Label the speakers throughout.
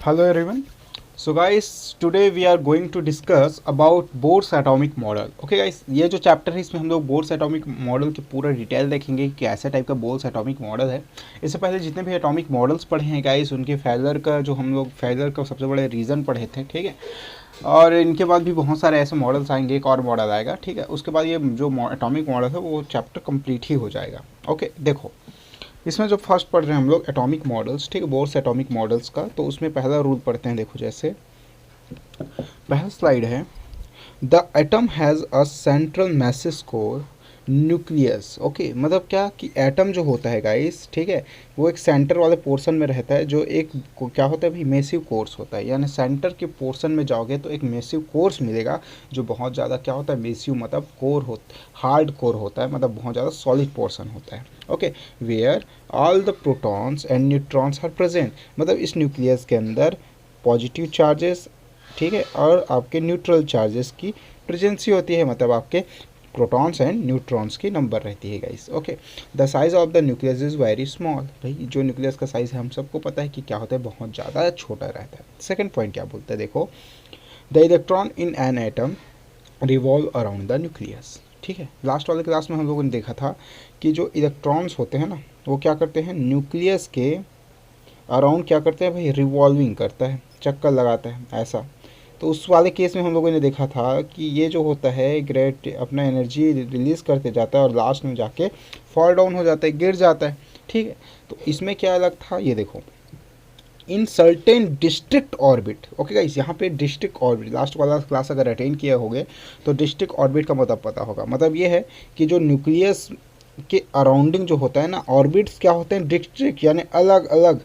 Speaker 1: Hello everyone. So guys, today we are going to discuss about Bohr's atomic model. Okay guys, ये जो chapter है इसमें हम लोग बोर्स एटॉमिक मॉडल की पूरा डिटेल देखेंगे कि कैसा टाइप का बोर्स एटॉमिक मॉडल है। इससे पहले जितने भी एटॉमिक मॉडल्स पढ़े हैं गाइस, उनके फेलियर का जो हम लोग फेलियर का सबसे बड़े रीज़न पढ़े थे, ठीक है। और इनके बाद भी बहुत सारे ऐसे मॉडल्स आएंगे, एक और मॉडल आएगा, ठीक है। उसके बाद ये जो एटॉमिक मॉडल है वो चैप्टर कंप्लीट ही हो जाएगा। ओके, देखो इसमें जो फर्स्ट पढ़ रहे हैं हम लोग एटॉमिक मॉडल्स, ठीक है, बोर्स एटॉमिक मॉडल्स का। तो उसमें पहला रूल पढ़ते हैं, देखो जैसे पहला स्लाइड है, the atom has a central massive core nucleus. Okay, मतलब क्या कि एटम जो होता है गाइस, ठीक है, वो एक सेंटर वाले पोर्शन में रहता है, जो एक क्या होता है भाई, मेसिव कोर्स होता है। यानी सेंटर के पोर्शन में जाओगे तो एक मेसिव कोर्स मिलेगा, जो बहुत ज़्यादा क्या होता है, मेसिव मतलब कोर हो, हार्ड कोर होता है, मतलब बहुत ज़्यादा सॉलिड पोर्शन होता है। Okay, where all the protons and neutrons are present, मतलब इस न्यूक्लियस के अंदर पॉजिटिव चार्जेस, ठीक है, और आपके न्यूट्रल चार्जेस की प्रेजेंसी होती है, मतलब आपके प्रोटॉन्स एंड न्यूट्रॉन्स की नंबर रहती है guys. Okay, the size of the nucleus is very small. भाई जो न्यूक्लियस का साइज़ है हम सबको पता है कि क्या होता है, बहुत ज़्यादा छोटा रहता है। सेकंड पॉइंट क्या बोलते हैं, देखो the electron in an atom revolve around the nucleus. ठीक है, लास्ट वाले क्लास में हम लोगों ने देखा था कि जो इलेक्ट्रॉन्स होते हैं ना, वो क्या करते हैं, न्यूक्लियस के अराउंड क्या करते हैं भाई, रिवॉल्विंग करता है, चक्कर लगाता है ऐसा। तो उस वाले केस में हम लोगों ने देखा था कि ये जो होता है ग्रेट अपना एनर्जी रिलीज़ करते जाता है और लास्ट में जाके फॉल डाउन हो जाता है, गिर जाता है। ठीक है, तो इसमें क्या अलग था, ये देखो in certain district orbit. Okay guys, यहाँ पे डिस्ट्रिक्ट ऑर्बिट लास्ट वाला क्लास अगर अटेंड किए होगे तो डिस्ट्रिक्ट ऑर्बिट का मतलब पता होगा। मतलब ये है कि जो न्यूक्लियस के अराउंडिंग जो होता है ना, ऑर्बिट्स क्या होते हैं, डिस्ट्रिक्ट यानी अलग अलग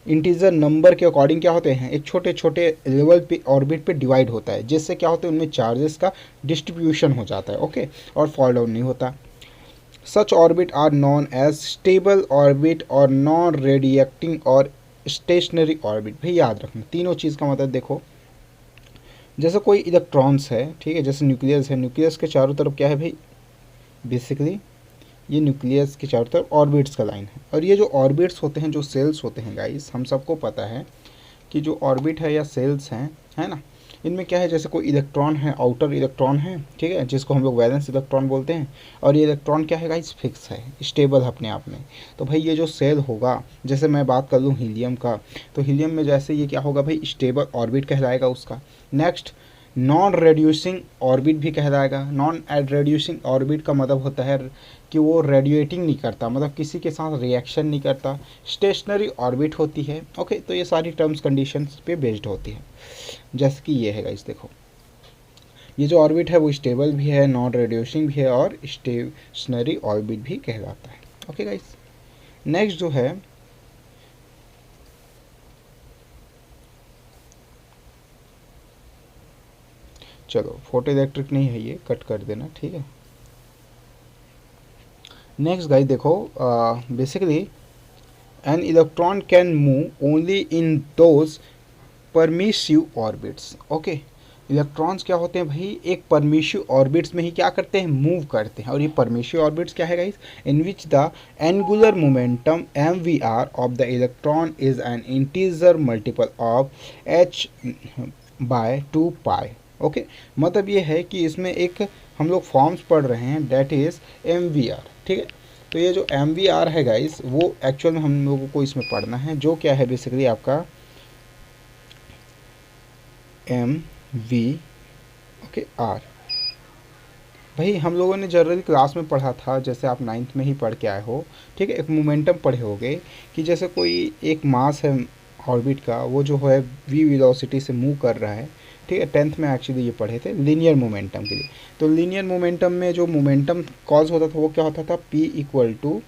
Speaker 1: इंटीजर नंबर के अकॉर्डिंग क्या होते हैं, एक छोटे छोटे लेवल पे ऑर्बिट पे डिवाइड होता है, जिससे क्या होता है उनमें चार्जेस का डिस्ट्रीब्यूशन हो जाता है। ओके, और फॉल डाउन नहीं होता। Such orbit are known as stable orbit और नॉन रेडिएक्टिंग और स्टेशनरी ऑर्बिट। भाई याद रखना तीनों चीज़ का मतलब देखो, जैसे कोई इलेक्ट्रॉन्स है, ठीक है, जैसे न्यूक्लियस है, न्यूक्लियस के चारों तरफ क्या है भाई, बेसिकली ये न्यूक्लियस के चारों तरफ ऑर्बिट्स का लाइन है। और ये जो ऑर्बिट्स होते हैं, जो सेल्स होते हैं गाइस, हम सबको पता है कि जो ऑर्बिट है या सेल्स हैं, है ना, इनमें क्या है, जैसे कोई इलेक्ट्रॉन है, आउटर इलेक्ट्रॉन है, ठीक है, जिसको हम लोग वैलेंस इलेक्ट्रॉन बोलते हैं। और ये इलेक्ट्रॉन क्या है गाइस, फिक्स है, स्टेबल है अपने आप में। तो भाई ये जो सेल होगा, जैसे मैं बात कर लूँ हीलियम का, तो हीलियम में जैसे ये क्या होगा भाई, स्टेबल ऑर्बिट कहलाएगा उसका। नेक्स्ट, नॉन रेड्यूसिंग ऑर्बिट भी कहलाएगा। नॉन रेड्यूसिंग ऑर्बिट का मतलब होता है कि वो रेडिएटिंग नहीं करता, मतलब किसी के साथ रिएक्शन नहीं करता। स्टेशनरी ऑर्बिट होती है। ओके, तो ये सारी टर्म्स कंडीशंस पे बेस्ड होती है। जैसे कि ये है गाइस, देखो ये जो ऑर्बिट है वो स्टेबल भी है, नॉन रेड्यूसिंग भी है और स्टेशनरी ऑर्बिट भी कहलाता है। ओके गाइस, नेक्स्ट जो है चलो फोटो इलेक्ट्रिक नहीं है, ये कट कर देना, ठीक है। नेक्स्ट गाइस देखो, basically an electron can move only in those permissive orbits. Okay, electrons क्या होते हैं भाई, एक परमिसिव ऑर्बिट्स में ही क्या करते हैं, मूव करते हैं। और ये परमिसिव ऑर्बिट्स क्या है guys, in which the angular momentum mvr of the electron is an integer multiple of h/2 pi. Okay, मतलब ये है कि इसमें एक हम लोग फॉर्म्स पढ़ रहे हैं, डेट इज़ mvr, ठीक है। तो ये जो mvr है गाइस, वो एक्चुअल में हम लोगों को इसमें पढ़ना है, जो क्या है बेसिकली आपका mv, ओके, आर। भाई हम लोगों ने जनरली क्लास में पढ़ा था, जैसे आप 9th में ही पढ़ के आए हो, ठीक है, एक मोमेंटम पढ़े होगे कि जैसे कोई एक मास है ऑर्बिट का, वो जो है v वेलोसिटी से मूव कर रहा है, ठीक है। 10th में एक्चुअली ये पढ़े थे लीनियर मोमेंटम के लिए। तो लीनियर मोमेंटम में जो मोमेंटम कॉज होता था वो क्या होता था, p equal to,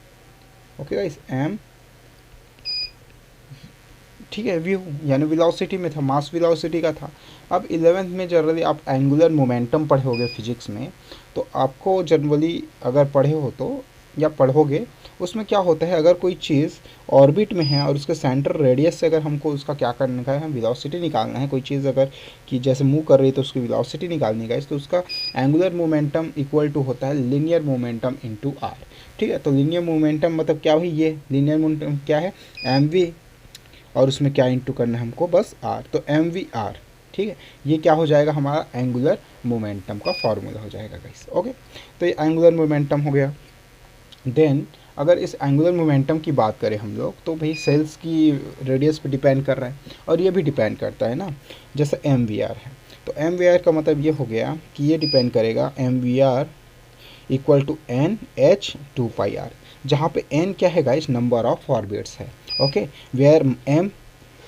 Speaker 1: okay guys, m, ठीक है, व्यू यानी वेलोसिटी में था, मास वेलोसिटी का था। अब 11th में जनरली आप एंगुलर मोमेंटम पढ़े होगे फिजिक्स में, तो आपको जनरली अगर पढ़े हो तो या पढ़ोगे, उसमें क्या होता है, अगर कोई चीज़ ऑर्बिट में है और उसके सेंटर रेडियस से अगर हमको उसका क्या करने का है, हम वेलोसिटी निकालना है, कोई चीज़ अगर कि जैसे मूव कर रही है तो उसकी वेलोसिटी निकालने का है, तो उसका एंगुलर मोमेंटम इक्वल टू होता है लीनियर मोमेंटम इनटू आर। ठीक है, तो लीनियर मोमेंटम मतलब क्या भाई, ये लीनियर मोमेंटम क्या है, एम वी और उसमें क्या इंटू करना है हमको, बस आर, तो एम वी आर, ठीक है। ये क्या हो जाएगा, हमारा एंगुलर मोमेंटम का फॉर्मूला हो जाएगा गाइस। ओके, तो ये एंगुलर मोमेंटम हो गया। देन अगर इस एंगुलर मोमेंटम की बात करें हम लोग, तो भाई सेल्स की रेडियस पे डिपेंड कर रहा है और ये भी डिपेंड करता है ना, जैसे एम वी आर है, तो एम वी आर का मतलब ये हो गया कि ये डिपेंड करेगा M V R equal to N H two pi R, जहाँ पे एन क्या है गाइस, नंबर ऑफ ऑर्बिट्स है। Okay, where M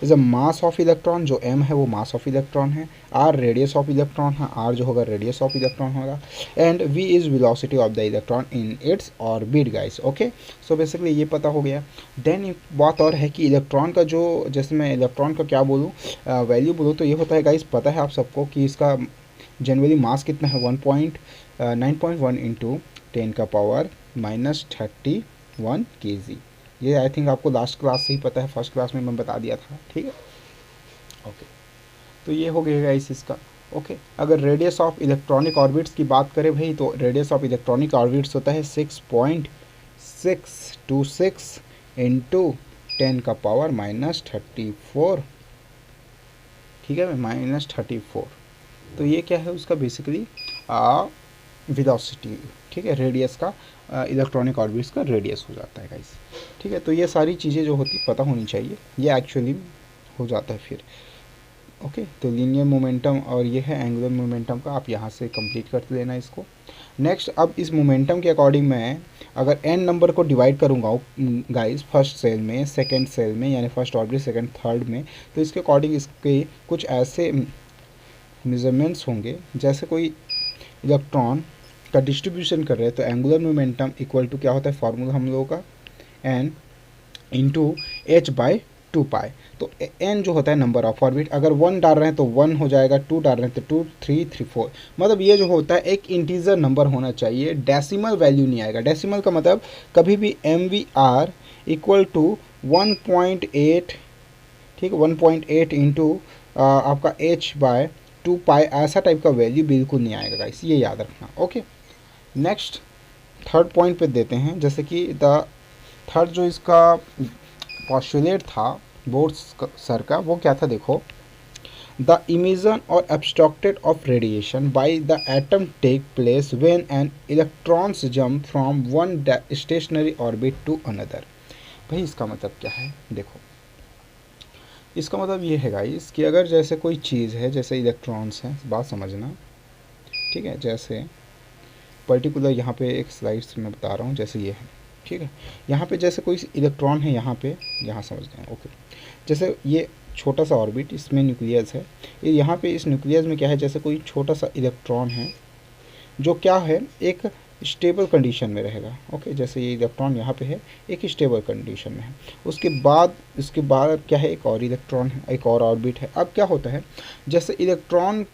Speaker 1: is a mass of electron, जो एम है वो मास ऑफ इलेक्ट्रॉन है, आर रेडियस ऑफ इलेक्ट्रॉन है, आर जो होगा रेडियस ऑफ इलेक्ट्रॉन होगा, and V is velocity of the electron in its orbit guys. Okay, so basically ये पता हो गया। देन एक बात और है कि इलेक्ट्रॉन का जो, जैसे मैं इलेक्ट्रॉन का क्या बोलूँ, वैल्यू बोलूँ, तो ये होता है गाइस, पता है आप सबको कि इसका जनरली मास कितना है, 9.1 इंटू 10⁻⁻31 kg। ये आई थिंक आपको लास्ट क्लास से ही पता है, फर्स्ट क्लास में मैं बता दिया था, ठीक है। ओके, तो ये हो गया गाइस इसका। ओके, अगर रेडियस ऑफ इलेक्ट्रॉनिक ऑर्बिट्स की बात करें भाई, तो रेडियस ऑफ इलेक्ट्रॉनिक ऑर्बिट्स होता है 6.626 इंटू 10⁻⁻34, ठीक है, -34। तो ये क्या है उसका बेसिकली वेलोसिटी, ठीक है, रेडियस का, इलेक्ट्रॉनिक ऑर्बिट्स का रेडियस हो जाता है गाइस, ठीक है। तो ये सारी चीज़ें जो होती पता होनी चाहिए, ये एक्चुअली हो जाता है फिर। ओके, तो लीनियर मोमेंटम और ये है एंगुलर मोमेंटम का, आप यहाँ से कंप्लीट कर लेना इसको। नेक्स्ट, अब इस मोमेंटम के अकॉर्डिंग मैं अगर n नंबर को डिवाइड करूँगा गाइस, फर्स्ट सेल में, सेकंड सेल में, यानी फर्स्ट ऑर्बिट, सेकंड, थर्ड में, तो इसके अकॉर्डिंग इसके कुछ ऐसे मेजरमेंट्स होंगे, जैसे कोई इलेक्ट्रॉन का डिस्ट्रीब्यूशन कर रहे हैं, तो एंगुलर मोमेंटम इक्वल टू क्या होता है, फार्मूला हम लोगों का n इंटू एच बाई 2 पाई। तो n जो होता है नंबर ऑफ ऑर्बिट, अगर 1 डाल रहे हैं तो 1 हो जाएगा, 2 डाल रहे हैं तो 2, 3, 3, 4, मतलब ये जो होता है एक इंटीजर नंबर होना चाहिए, डेसिमल वैल्यू नहीं आएगा। डेसिमल का मतलब कभी भी M V R equal to 1.8, ठीक है, 1.8 इंटू आपका h बाय 2 पाई, ऐसा टाइप का वैल्यू बिल्कुल नहीं आएगा गाइस, ये याद रखना। ओके, नेक्स्ट थर्ड पॉइंट पे देते हैं, जैसे कि द थर्ड जो इसका पॉस्टुलेट था बोर्ड सर का, वो क्या था, देखो, द इमिशन और abstracted of radiation by the atom take place when an electrons jump from one stationary orbit to another. भाई इसका मतलब क्या है, देखो, इसका मतलब ये है गाइस कि अगर जैसे कोई चीज़ है, जैसे इलेक्ट्रॉन्स हैं, बात समझना, ठीक है, जैसे पर्टिकुलर यहाँ पे एक स्लाइड्स में बता रहा हूँ, जैसे ये है, ठीक है, यहाँ पे जैसे कोई इलेक्ट्रॉन है, यहाँ पे, यहाँ समझ गए, ओके, जैसे ये छोटा सा ऑर्बिट, इसमें न्यूक्लियस है, ये यहाँ पे इस न्यूक्लियस में क्या है, जैसे कोई छोटा सा इलेक्ट्रॉन है जो क्या है, एक स्टेबल कंडीशन में रहेगा। ओके, जैसे ये इलेक्ट्रॉन यहाँ पे है, एक स्टेबल कंडीशन में है, उसके बाद क्या है, एक और इलेक्ट्रॉन है, एक और ऑर्बिट है। अब क्या होता है, जैसे इलेक्ट्रॉन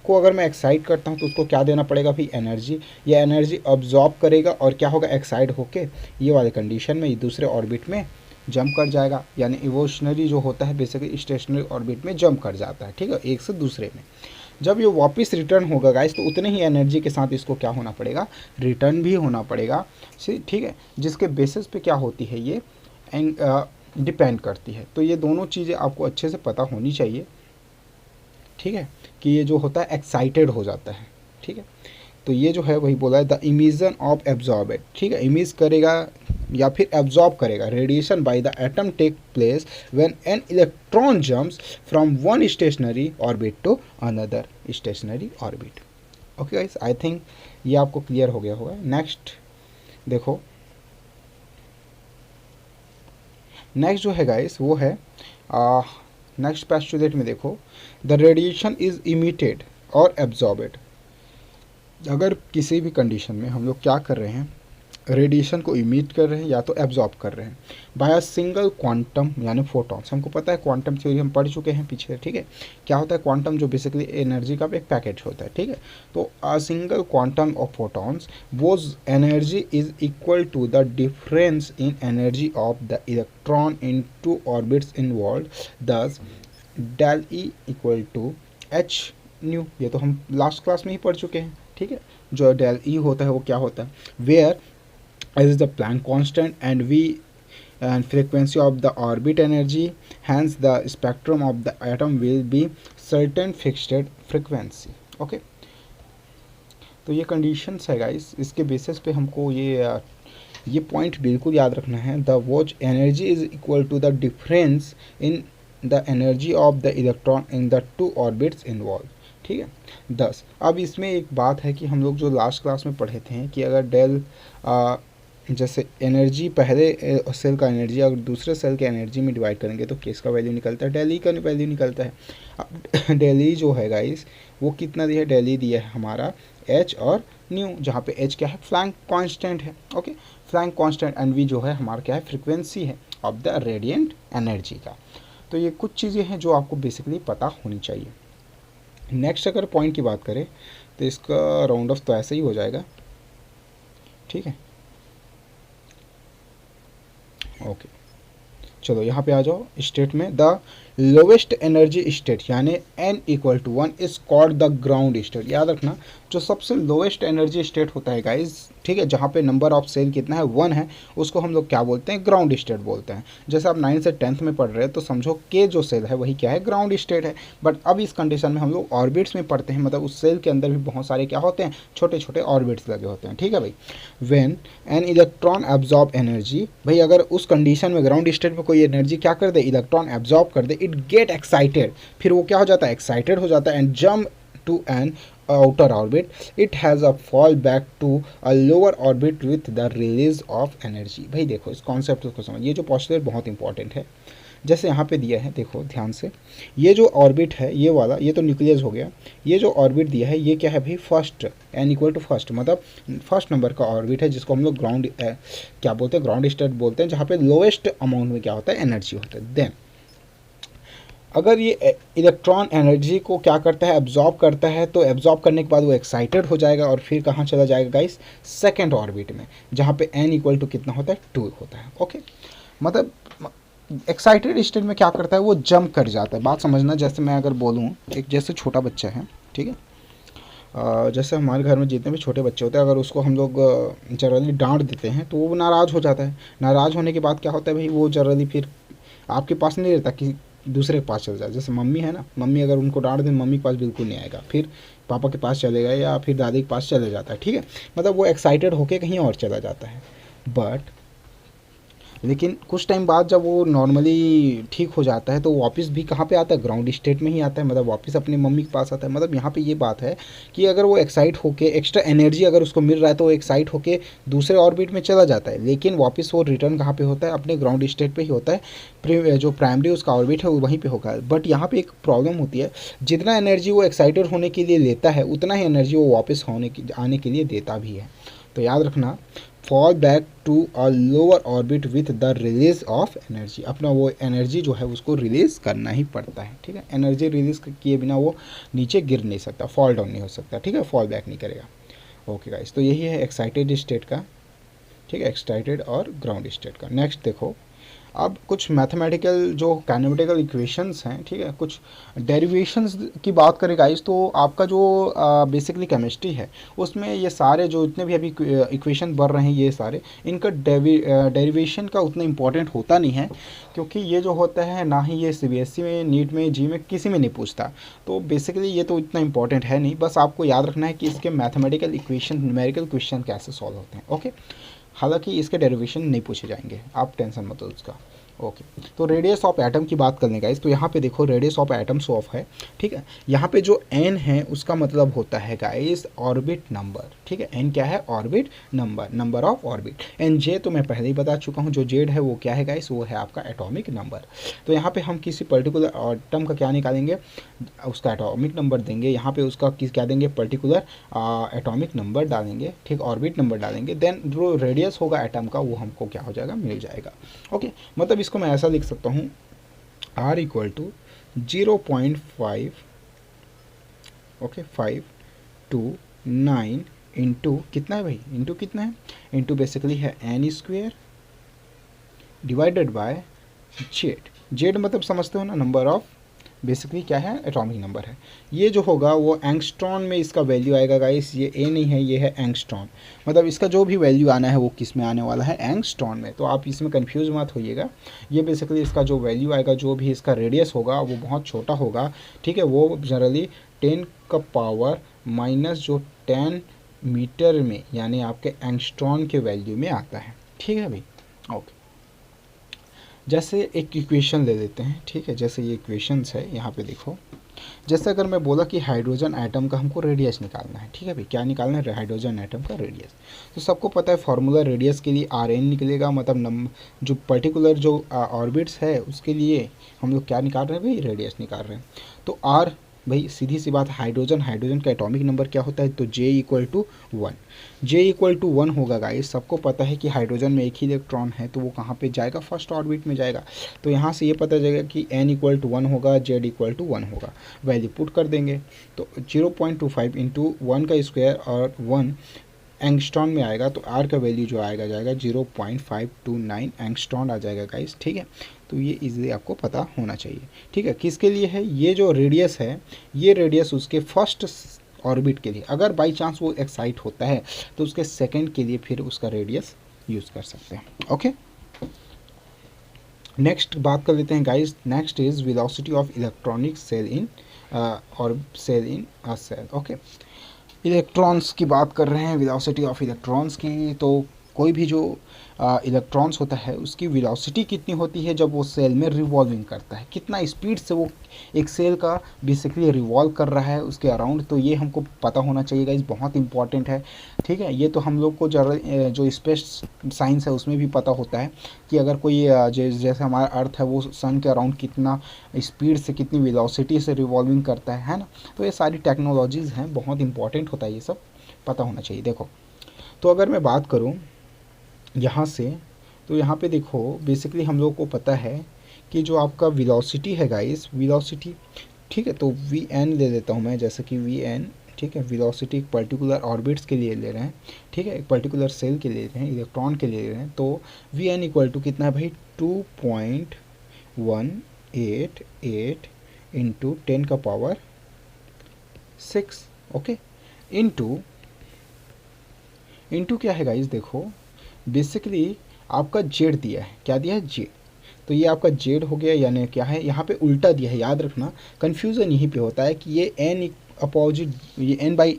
Speaker 1: को अगर मैं एक्साइट करता हूँ तो उसको क्या देना पड़ेगा भाई, एनर्जी। ये एनर्जी अब्जॉर्ब करेगा और क्या होगा, एक्साइट होके ये वाले कंडीशन में ये दूसरे ऑर्बिट में जंप कर जाएगा, यानी इवोशनरी जो होता है बेसिकली स्टेशनरी ऑर्बिट में जंप कर जाता है, ठीक है, एक से दूसरे में। जब ये वापस रिटर्न होगा गाइस, तो उतने ही एनर्जी के साथ इसको क्या होना पड़ेगा, रिटर्न भी होना पड़ेगा, ठीक है, जिसके बेसिस पे क्या होती है, ये डिपेंड करती है। तो ये दोनों चीज़ें आपको अच्छे से पता होनी चाहिए, ठीक है, कि ये जो होता है एक्साइटेड हो जाता है, ठीक है। तो ये जो है वही बोला है, द इमिशन ऑफ एब्जॉर्बेड, ठीक है, इमिज करेगा या फिर एब्जॉर्ब करेगा radiation by the atom take place when an electron jumps from one stationary orbit to another stationary orbit. Okay guys, I think ये आपको क्लियर हो गया होगा। नेक्स्ट देखो, नेक्स्ट जो है गाइस वो है नेक्स्ट पोस्टुलेट में देखो, द रेडिएशन इज इमिटेड और एब्जॉर्बेड। अगर किसी भी कंडीशन में हम लोग क्या कर रहे हैं, रेडिएशन को इमिट कर रहे हैं या तो एब्जॉर्ब कर रहे हैं बाय अ सिंगल क्वांटम यानी फोटॉन्स। हमको पता है क्वांटम थ्योरी हम पढ़ चुके हैं पीछे, ठीक है, क्या होता है क्वांटम, जो बेसिकली एनर्जी का एक पैकेट होता है, ठीक है। तो a single quantum of photons whose energy is equal to the difference in energy of the electron in two orbits involve, thus del E equal to H nu. ये तो हम लास्ट क्लास में ही पढ़ चुके हैं, ठीक है। जो डेल ई होता है वो क्या होता है, whereas the Planck constant and V and frequency of the orbit energy, hence the spectrum of the atom will be certain fixed frequency. Okay तो ये कंडीशंस है गाइस, इसके बेसिस पे हमको ये पॉइंट बिल्कुल याद रखना है. The watch energy is equal to the difference in the energy of the electron in the two orbits involve. ठीक है 10. अब इसमें एक बात है कि हम लोग जो लास्ट क्लास में पढ़े थे कि अगर डेल जैसे एनर्जी पहले सेल का एनर्जी अगर दूसरे सेल के एनर्जी में डिवाइड करेंगे तो किसका वैल्यू निकलता है, डेली का वैल्यू निकलता है. अब डेली जो है गाइस वो कितना दिया है, डेली दिया है हमारा एच और न्यू, जहाँ पे एच क्या है, फ्लैंक कांस्टेंट है. Okay Planck constant and V जो है हमारा क्या है, फ्रीक्वेंसी है ऑफ द रेडिएंट एनर्जी का. तो ये कुछ चीज़ें हैं जो आपको बेसिकली पता होनी चाहिए. नेक्स्ट अगर पॉइंट की बात करें तो इसका राउंड ऑफ तो ऐसे ही हो जाएगा. ठीक है ओके चलो यहाँ पे आ जाओ. स्टेट में द लोवेस्ट एनर्जी स्टेट यानी n equal to 1 is called the ground state. याद रखना जो सबसे लोवेस्ट एनर्जी स्टेट होता है गाइज, ठीक है, जहाँ पे नंबर ऑफ सेल कितना है 1 है, उसको हम लोग क्या बोलते हैं, ग्राउंड स्टेट बोलते हैं. जैसे आप 9 से 10th में पढ़ रहे हैं तो समझो के जो सेल है वही क्या है, ग्राउंड स्टेट है. बट अब इस कंडीशन में हम लोग ऑर्बिट्स में पढ़ते हैं, मतलब उस सेल के अंदर भी बहुत सारे क्या होते हैं, छोटे छोटे ऑर्बिट्स लगे होते हैं. ठीक है भाई. When an electron absorb energy, भाई अगर उस कंडीशन में ग्राउंड स्टेट में कोई एनर्जी क्या कर दे, इलेक्ट्रॉन एब्जॉर्ब कर दे, इट गेट एक्साइटेड, फिर वो क्या हो जाता है, एक्साइटेड हो जाता है and jump to an outer orbit, it has a fall back to a lower orbit with the release of energy. भाई देखो इस कॉन्सेप्ट को समझ, ये जो पोस्टुलेट बहुत इंपॉर्टेंट है. जैसे यहाँ पे दिया है देखो ध्यान से, ये जो ऑर्बिट है ये वाला, ये तो न्यूक्लियस हो गया. ये जो ऑर्बिट दिया है ये क्या है भाई, first, N equal to first, मतलब फर्स्ट नंबर का ऑर्बिट है जिसको हम लोग ग्राउंड क्या बोलते हैं, ग्राउंड स्टेट बोलते हैं, जहाँ पे लोएस्ट अमाउंट में क्या होता है, एनर्जी होता है. देन अगर ये इलेक्ट्रॉन एनर्जी को क्या करता है, एब्जॉर्ब करता है, तो एब्जॉर्ब करने के बाद वो एक्साइटेड हो जाएगा और फिर कहाँ चला जाएगा गाइस, सेकंड ऑर्बिट में, जहाँ पे n इक्वल टू कितना होता है, 2 होता है. ओके मतलब एक्साइटेड स्टेट में क्या करता है, वो जंप कर जाता है. बात समझना, जैसे मैं अगर बोलूँ एक जैसे छोटा बच्चा है, ठीक है, जैसे हमारे घर में जितने भी छोटे बच्चे होते हैं, अगर उसको हम लोग जनरली डांट देते हैं तो वो नाराज़ हो जाता है. नाराज़ होने के बाद क्या होता है भाई, वो जनरली फिर आपके पास नहीं रहता, कि दूसरे के पास चल जाए. जैसे मम्मी है ना, मम्मी अगर उनको डांट दें, मम्मी के पास बिल्कुल नहीं आएगा, फिर पापा के पास चलेगा या फिर दादी के पास चले जाता है. ठीक है, मतलब वो एक्साइटेड होके कहीं और चला जाता है. बट लेकिन कुछ टाइम बाद जब वो नॉर्मली ठीक हो जाता है तो वापस भी कहाँ पे आता है, ग्राउंड स्टेट में ही आता है, मतलब वापस अपनी मम्मी के पास आता है. मतलब यहाँ पे ये बात है कि अगर वो एक्साइट होके एक्स्ट्रा एनर्जी अगर उसको मिल रहा है तो वो एक्साइट होके दूसरे ऑर्बिट में चला जाता है, लेकिन वापस वो रिटर्न कहाँ पे होता है, अपने ग्राउंड स्टेट पे ही होता है. जो प्राइमरी उसका ऑर्बिट है वो वहीं पे होगा. बट यहाँ पे एक प्रॉब्लम होती है, जितना एनर्जी वो एक्साइटेड होने के लिए लेता है उतना ही एनर्जी वो वापस आने के लिए देता भी है. तो याद रखना, fall back to a lower orbit with the release of energy. अपना वो एनर्जी जो है उसको रिलीज करना ही पड़ता है. ठीक है, एनर्जी रिलीज किए बिना वो नीचे गिर नहीं सकता, फॉल डाउन नहीं हो सकता. ठीक है, फॉल बैक नहीं करेगा. ओके गाइस, तो यही है एक्साइटेड स्टेट का. ठीक है, एक्साइटेड और ग्राउंड स्टेट का. नेक्स्ट देखो, अब कुछ मैथमेटिकल जो काइनेमेटिकल इक्वेशंस हैं, ठीक है, कुछ डेरिवेशंस की बात करें गाइस, तो आपका जो बेसिकली केमिस्ट्री है उसमें ये सारे जो इतने भी अभी इक्वेशन बढ़ रहे हैं ये सारे, इनका डेरिवेशन का उतना इम्पोर्टेंट होता नहीं है, क्योंकि ये जो होता है ना ही ये CBSE में, नीट में, जी में किसी में नहीं पूछता. तो बेसिकली ये तो इतना इंपॉर्टेंट है नहीं. बस आपको याद रखना है कि इसके मैथमेटिकल इक्वेशन, न्यूमेरिकल क्वेश्चन कैसे सॉल्व होते हैं. ओके, हालांकि इसके डेरिवेशन नहीं पूछे जाएंगे, आप टेंशन मत लो उसका. ओके, तो रेडियस ऑफ एटम की बात करने का इस, तो यहाँ पे देखो radius of atom so of है. ठीक है, यहाँ पे जो n है उसका मतलब होता है गाइस ऑर्बिट नंबर. ठीक है, n क्या है, orbit number, number of orbit. And जे तो मैं पहले ही बता चुका हूँ, जो जेड है वो क्या है गाइस, वो है आपका एटॉमिक नंबर. तो यहाँ पे हम किसी पर्टिकुलर एटम का क्या निकालेंगे, उसका एटॉमिक नंबर देंगे. यहाँ पे उसका क्या देंगे, पर्टिकुलर एटॉमिक नंबर डालेंगे. ठीक, ऑर्बिट नंबर डालेंगे. देन जो रेडियस होगा एटम का वो हमको क्या हो जाएगा, मिल जाएगा. ओके, मतलब इसको मैं ऐसा लिख सकता हूँ, r equal to 0.5, okay 529 into कितना है भाई, इंटू कितना है, इंटू बेसिकली है n square divided by Z. Z मतलब समझते हो ना, नंबर ऑफ बेसिकली क्या है, एटॉमिक नंबर है। ये जो होगा वो एंगस्ट्रॉन में इसका वैल्यू आएगा गाइस, ये ए नहीं है, ये है एंगस्ट्रॉन। मतलब इसका जो भी वैल्यू आना है वो किस में आने वाला है, एंगस्ट्रॉन में। तो आप इसमें कंफ्यूज मत होइएगा। ये बेसिकली इसका जो वैल्यू आएगा, जो भी इसका रेडियस होगा वो बहुत छोटा होगा, ठीक है। वो जनरली 10 का पावर माइनस जो 10 मीटर में, यानी आपके एंगस्ट्रॉन के वैल्यू में आता है, ठीक है भाई। ओके, जैसे एक इक्वेशन ले लेते हैं, ठीक है। जैसे ये इक्वेशंस है, यहाँ पे देखो। जैसे अगर मैं बोला कि हाइड्रोजन एटम का हमको रेडियस निकालना है, ठीक है भाई। क्या निकालना है, हाइड्रोजन एटम का रेडियस। तो सबको पता है फॉर्मूला रेडियस के लिए आर एन निकलेगा, मतलब जो पर्टिकुलर जो ऑर्बिट्स है उसके लिए हम लोग क्या निकाल रहे हैं भाई, रेडियस निकाल रहे हैं। तो आर भाई सीधी सी बात, हाइड्रोजन का एटॉमिक नंबर क्या होता है, तो J equal to 1। J equal to 1 होगा गाइस। सबको पता है कि हाइड्रोजन में एक ही इलेक्ट्रॉन है, तो वो कहाँ पे जाएगा, फर्स्ट ऑर्बिट में जाएगा। तो यहाँ से ये पता चलेगा कि N इक्वल टू 1 होगा, Z इक्वल टू 1 होगा। वैल्यू पुट कर देंगे तो 0.25 इंटू 1 का स्क्वायर और 1 एंगस्ट्रॉन में आएगा, तो आर का वैल्यू जो आएगा जाएगा 0.529 एंगस्ट्रॉन आ जाएगा गाइस, ठीक है। तो ये इजीली आपको पता होना चाहिए, ठीक है। किसके लिए है ये जो रेडियस है, ये रेडियस उसके फर्स्ट ऑर्बिट के लिए। अगर बाई चांस वो एक्साइट होता है तो उसके सेकंड के लिए फिर उसका रेडियस यूज़ कर सकते हैं। ओके, नेक्स्ट बात कर लेते हैं guys. Next is velocity of electronic cell in और cell in a cell. Okay, electrons की बात कर रहे हैं, वेलोसिटी ऑफ इलेक्ट्रॉन्स की। तो कोई भी जो इलेक्ट्रॉन्स होता है उसकी वेलोसिटी कितनी होती है जब वो सेल में रिवॉल्विंग करता है, कितना स्पीड से वो एक सेल का बेसिकली रिवॉल्व कर रहा है उसके अराउंड। तो ये हमको पता होना चाहिए गाइस, बहुत इंपॉर्टेंट है, ठीक है। ये तो हम लोग को जो स्पेस साइंस है उसमें भी पता होता है कि अगर कोई जैसे हमारा अर्थ है वो सन के अराउंड कितना स्पीड से, कितनी वेलोसिटी से रिवॉल्विंग करता है ना। तो ये सारी टेक्नोलॉजीज़ हैं, बहुत इंपॉर्टेंट होता है, ये सब पता होना चाहिए। देखो, तो अगर मैं बात करूँ यहाँ से, तो यहाँ पे देखो बेसिकली हम लोग को पता है कि जो आपका वेलोसिटी है गाइस, वेलोसिटी, ठीक है। तो वी एन ले लेता हूँ मैं, जैसे कि वी एन, ठीक है। वेलोसिटी एक पर्टिकुलर ऑर्बिट्स के लिए ले रहे हैं, ठीक है, एक पर्टिकुलर सेल के ले रहे हैं, इलेक्ट्रॉन के लिए ले रहे हैं। तो वी एन इक्वल टू कितना है भाई, 2.188 इंटू 10 का पावर 6, ओके, इंटू क्या है गाइस, देखो बेसिकली आपका जेड दिया है, क्या दिया है, जेड। तो ये आपका जेड हो गया, यानी क्या है, यहाँ पे उल्टा दिया है, याद रखना। कन्फ्यूज़न यहीं पे होता है कि ये एन अपोजिट, ये एन बाई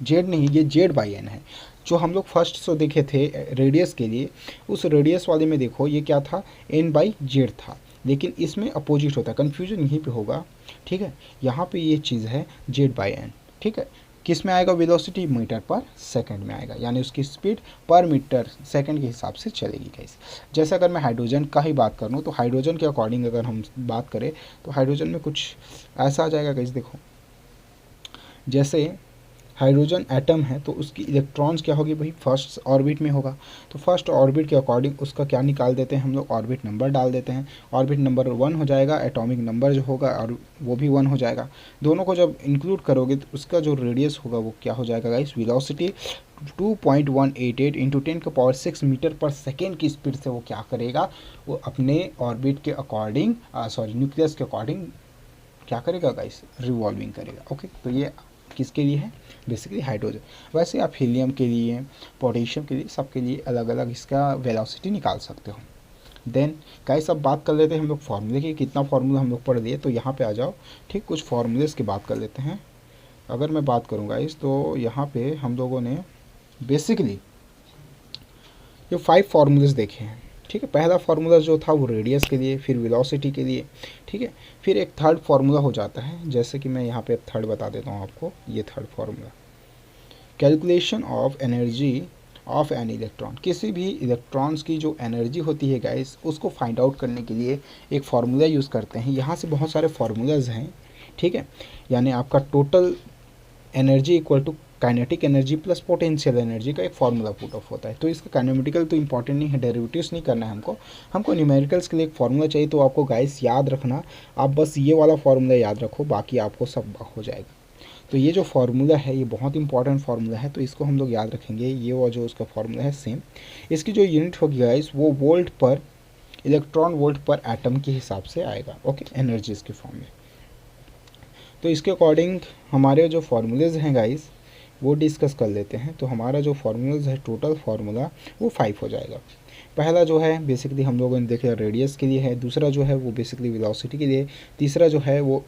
Speaker 1: जेड नहीं, ये जेड बाई एन है। जो हम लोग फर्स्ट सो देखे थे रेडियस के लिए, उस रेडियस वाले में देखो ये क्या था, एन बाई जेड था, लेकिन इसमें अपोजिट होता है, कन्फ्यूजन यहीं पे होगा, ठीक है। यहाँ पे ये चीज़ है जेड बाई एन, ठीक है। किस में आएगा, वेलोसिटी मीटर पर सेकंड में आएगा, यानी उसकी स्पीड पर मीटर सेकंड के हिसाब से चलेगी गाइस। जैसे अगर मैं हाइड्रोजन का ही बात करूँ, तो हाइड्रोजन के अकॉर्डिंग अगर हम बात करें तो हाइड्रोजन में कुछ ऐसा आ जाएगा गाइस। देखो, जैसे हाइड्रोजन एटम है तो उसकी इलेक्ट्रॉन्स क्या होगी भाई, फर्स्ट ऑर्बिट में होगा। तो फर्स्ट ऑर्बिट के अकॉर्डिंग उसका क्या निकाल देते हैं हम लोग, ऑर्बिट नंबर डाल देते हैं। ऑर्बिट नंबर 1 हो जाएगा, एटॉमिक नंबर जो होगा और वो भी 1 हो जाएगा। दोनों को जब इंक्लूड करोगे तो उसका जो रेडियस होगा वो क्या हो जाएगा गाइस, वेलोसिटी 2.188 इंटू 10 का पावर 6 मीटर पर सेकेंड की स्पीड से वो क्या करेगा, वो अपने ऑर्बिट के अकॉर्डिंग, न्यूक्लियस के अकॉर्डिंग क्या करेगा गाइस, रिवॉल्विंग करेगा। ओके, तो ये किसके लिए है, बेसिकली हाइड्रोजन। वैसे आप हीलियम के लिए, पोटेशियम के लिए, सबके लिए अलग अलग इसका वेलोसिटी निकाल सकते हो। देन गाइस अब बात कर लेते हैं हम लोग फार्मूले की, कितना फार्मूला हम लोग पढ़ लिए, तो यहाँ पे आ जाओ, ठीक। कुछ फार्मूलेस की बात कर लेते हैं। अगर मैं बात करूँ गाइस, तो यहाँ पे हम लोगों ने बेसिकली ये 5 फार्मूलेस देखे हैं, ठीक है। पहला फार्मूला जो था वो रेडियस के लिए, फिर वेलोसिटी के लिए, ठीक है। फिर एक थर्ड फार्मूला हो जाता है, जैसे कि मैं यहाँ पे थर्ड बता देता हूँ आपको। ये third formula, calculation of energy of an electron. किसी भी इलेक्ट्रॉन्स की जो एनर्जी होती है गाइस, उसको फाइंड आउट करने के लिए एक फार्मूला यूज़ करते हैं। यहाँ से बहुत सारे फार्मूलाज हैं, ठीक है। यानी आपका total energy equal to kinetic energy plus potential energy का एक फार्मूला पुट ऑफ होता है। तो इसका काइनेमेटिकल तो इंपॉर्टेंट नहीं है, डेरिवेटिव्स नहीं करना है हमको न्यूमेरिकल्स के लिए एक फार्मूला चाहिए। तो आपको गाइस याद रखना, आप बस ये वाला फार्मूला याद रखो, बाकी आपको सब हो जाएगा। तो ये जो फार्मूला है ये बहुत इंपॉर्टेंट फार्मूला है, तो इसको हम लोग याद रखेंगे। ये वो जो उसका फार्मूला है सेम, इसकी जो यूनिट होगी गाइस वो वोल्ट पर इलेक्ट्रॉन वोल्ट पर एटम के हिसाब से आएगा, ओके, एनर्जीज के फॉर्म में। तो इसके अकॉर्डिंग हमारे जो फार्मूलेज हैं गाइस वो डिस्कस कर लेते हैं। तो हमारा जो फार्मूलाज है, टोटल फार्मूला वो 5 हो जाएगा। पहला जो है बेसिकली हम लोगों ने देखा रेडियस के लिए है, दूसरा जो है वो बेसिकली वेलोसिटी के लिए, तीसरा जो है वो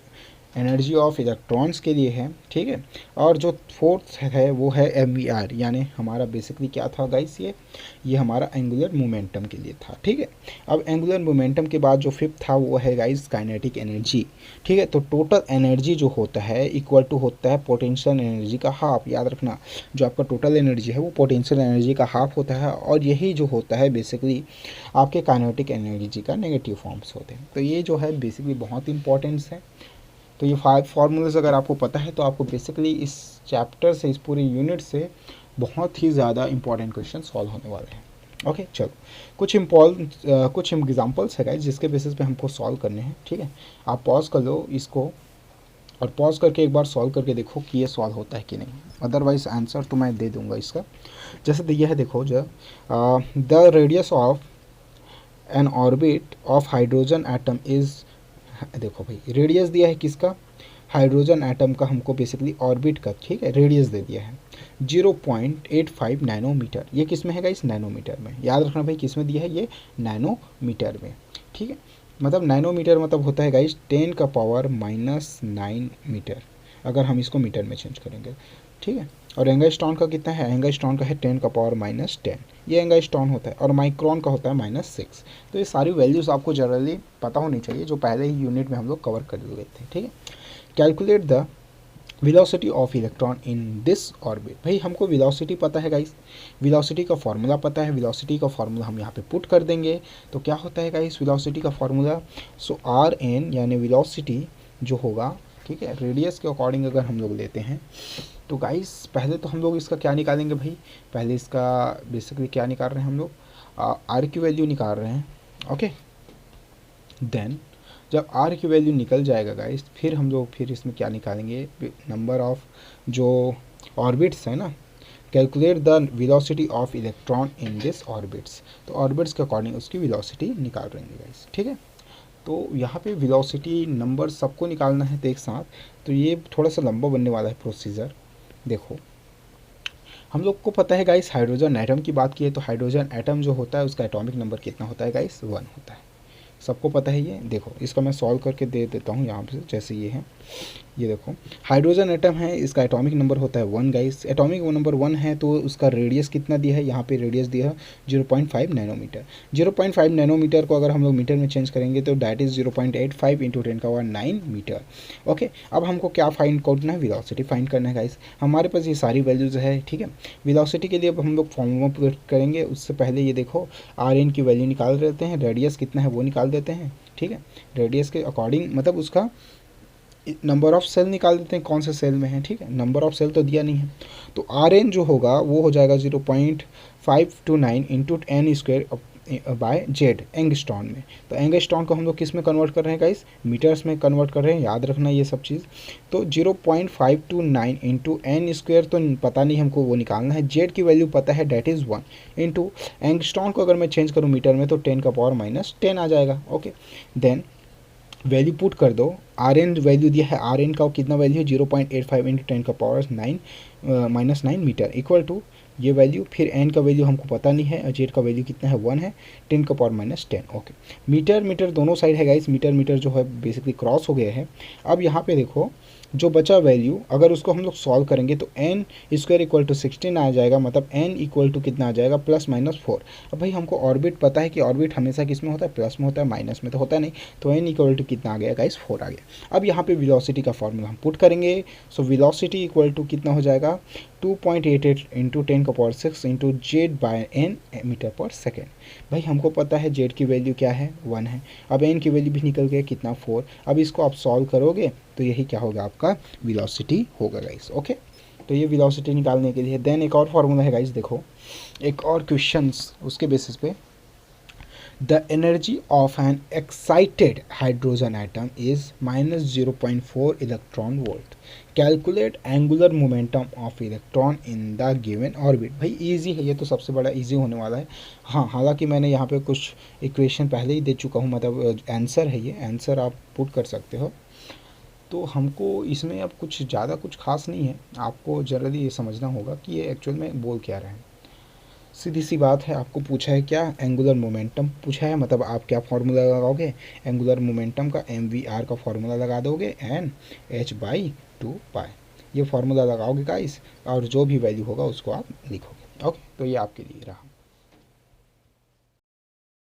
Speaker 1: एनर्जी ऑफ इलेक्ट्रॉन्स के लिए है, ठीक है। और जो फोर्थ है वो है MVR, यानी हमारा बेसिकली क्या था गाइस, ये हमारा एंगुलर मोमेंटम के लिए था, ठीक है। अब एंगुलर मोमेंटम के बाद जो फिफ्थ था वो है गाइस काइनेटिक एनर्जी, ठीक है। तो टोटल एनर्जी जो होता है इक्वल टू होता है पोटेंशियल एनर्जी का हाफ। याद रखना, जो आपका टोटल एनर्जी है वो पोटेंशियल एनर्जी का हाफ होता है, और यही जो होता है बेसिकली आपके काइनेटिक एनर्जी का नेगेटिव फॉर्म्स होते हैं। तो ये जो है बेसिकली बहुत इंपॉर्टेंस है। तो ये 5 फार्मूलाज अगर आपको पता है तो आपको बेसिकली इस चैप्टर से, इस पूरे यूनिट से बहुत ही ज़्यादा इंपॉर्टेंट क्वेश्चन सॉल्व होने वाले हैं। ओके चलो, कुछ एग्जांपल्स है गाइस जिसके बेसिस पे हमको सॉल्व करने हैं, ठीक है। आप पॉज कर लो इसको और पॉज करके एक बार सॉल्व करके देखो कि ये सॉल्व होता है कि नहीं, अदरवाइज आंसर तो मैं दे दूंगा इसका। जैसे दिया है देखो, जो the radius of N orbit of hydrogen atom is, देखो भाई रेडियस दिया है किसका, हाइड्रोजन एटम का हमको बेसिकली ऑर्बिट का, ठीक है, रेडियस दे दिया है 0.85 नैनोमीटर। ये किस में है गाइस, नैनोमीटर में। याद रखना भाई किस में दिया है, ये नैनोमीटर में, ठीक है। मतलब नैनोमीटर मतलब होता है गाइस 10⁻⁹ मीटर, अगर हम इसको मीटर में चेंज करेंगे, ठीक है। और एंगस्ट्रॉन का कितना है, एंगस्ट्रॉन का है 10⁻⁻10, ये एंगस्ट्रॉन होता है, और माइक्रोन का होता है -6। तो ये सारी वैल्यूज़ आपको जनरली पता होनी चाहिए, जो पहले ही यूनिट में हम लोग कवर कर लिए थे, ठीक है। Calculate the velocity of electron in this orbit. भाई हमको वेलोसिटी पता है गाइस, वेलोसिटी का फार्मूला पता है, वेलोसिटी का फार्मूला हम यहाँ पे पुट कर देंगे। तो क्या होता है गाइस वेलोसिटी का फार्मूला, सो RN यानी वेलोसिटी जो होगा, ठीक है, रेडियस के अकॉर्डिंग अगर हम लोग लेते हैं तो गाइस पहले तो हम लोग इसका क्या निकालेंगे भाई, पहले इसका बेसिकली क्या निकाल रहे हैं हम लोग, R की वैल्यू निकाल रहे हैं, ओके। देन जब R की वैल्यू निकल जाएगा गाइस, फिर हम लोग फिर इसमें क्या निकालेंगे, नंबर ऑफ जो ऑर्बिट्स है ना, calculate the velocity of electron in this orbits. तो ऑर्बिट्स के अकॉर्डिंग उसकी वेलोसिटी निकाल रहे हैं गाइस, ठीक है। तो यहाँ पे वेलोसिटी नंबर सबको निकालना है तो एक साथ, तो ये थोड़ा सा लंबा बनने वाला है प्रोसीजर। देखो हम लोग को पता है गाइस, हाइड्रोजन एटम की बात की है तो हाइड्रोजन एटम जो होता है उसका एटॉमिक नंबर कितना होता है गाइस, 1 होता है, सबको पता है ये। देखो इसका मैं सॉल्व करके दे देता हूँ यहाँ पे, जैसे ये है, ये देखो हाइड्रोजन एटम है, इसका एटॉमिक नंबर होता है 1 गाइस। एटॉमिक नंबर 1 है तो उसका रेडियस कितना दिया है, यहाँ पे रेडियस दिया है 0.5 नैनोमीटर। 0.5 नैनोमीटर को अगर हम लोग मीटर में चेंज करेंगे तो डैट इज़ 0.85 × 10⁹ मीटर, ओके। अब हमको क्या फाइंड करना है, वेलोसिटी फाइंड करना है गाइस। हमारे पास ये सारी वैल्यूज़ है, ठीक है। वेलोसिटी के लिए अब हम लोग फॉर्मूला पुट करेंगे, उससे पहले ये देखो RN की वैल्यू निकाल देते हैं, रेडियस कितना है वो निकाल देते हैं, ठीक है। रेडियस के अकॉर्डिंग मतलब उसका नंबर ऑफ सेल निकाल देते हैं, कौन से सेल में है, ठीक है। नंबर ऑफ सेल तो दिया नहीं है, तो RN जो होगा वो हो जाएगा 0.529 × n² एंगस्ट्रॉन में। तो एंगस्ट्रॉन को हम लोग किस में कन्वर्ट कर रहे हैं गाइस, मीटर्स में कन्वर्ट कर रहे हैं, याद रखना ये सब चीज़। तो 0.529 × n² तो पता नहीं हमको, वो निकालना है। जेड की वैल्यू पता है, डैट इज़ 1 इंटू एंगस्ट्रॉन को अगर मैं चेंज करूँ मीटर में तो 10⁻⁻10 आ जाएगा, ओके। देन वैल्यू पुट कर दो, RN वैल्यू दिया है, RN का कितना वैल्यू है 0.85 × 10⁻⁹ मीटर इक्वल टू ये वैल्यू, फिर n का वैल्यू हमको पता नहीं है, जेड का वैल्यू कितना है 1 है, 10⁻⁻10, ओके। मीटर मीटर दोनों साइड है गाइस, मीटर मीटर जो है बेसिकली क्रॉस हो गया है। अब यहाँ पे देखो जो बचा वैल्यू अगर उसको हम लोग सॉल्व करेंगे तो n² = 16 आ जाएगा, मतलब n = कितना आ जाएगा, +-4। अब भाई हमको ऑर्बिट पता है कि ऑर्बिट हमेशा किस में होता है, प्लस में होता है, माइनस में तो होता नहीं, तो n = कितना आ गया गाइस, 4 आ गया। अब यहाँ पे वेलोसिटी का फॉर्मूला हम पुट करेंगे, सो वेलोसिटी = कितना हो जाएगा 2.88 × 10⁻⁶ × Z/n मीटर/सेकेंड। भाई हमको पता है जेड की वैल्यू क्या है, 1 है। अब n की वैल्यू भी निकल गया कितना, 4। अब इसको आप सॉल्व करोगे तो यही क्या होगा, आपका वेलोसिटी होगा गाइस, ओके। तो ये वेलोसिटी निकालने के लिए देन एक और फार्मूला है गाइस, देखो एक और क्वेश्चंस उसके बेसिस पे, the energy of N excited hydrogen atom is -0.4 electron volt. Calculate angular momentum of electron in the given orbit. भाई इजी है ये, तो सबसे बड़ा इजी होने वाला है। हाँ, हालांकि मैंने यहाँ पे कुछ इक्वेशन पहले ही दे चुका हूँ, मतलब आंसर है ये, आंसर आप पुट कर सकते हो। तो हमको इसमें अब कुछ ज़्यादा कुछ खास नहीं है, आपको जनरली ये समझना होगा कि ये एक्चुअल में बोल क्या रहे हैं। सीधी सी बात है, आपको पूछा है क्या, एंगुलर मोमेंटम पूछा है, मतलब आप क्या फार्मूला लगाओगे, एंगुलर मोमेंटम का MVR का फार्मूला लगा दोगे, एन h/2 पाई, ये फार्मूला लगाओगे गाइस, और जो भी वैल्यू होगा उसको आप लिखोगे। ओके, तो ये आपके लिए रहा।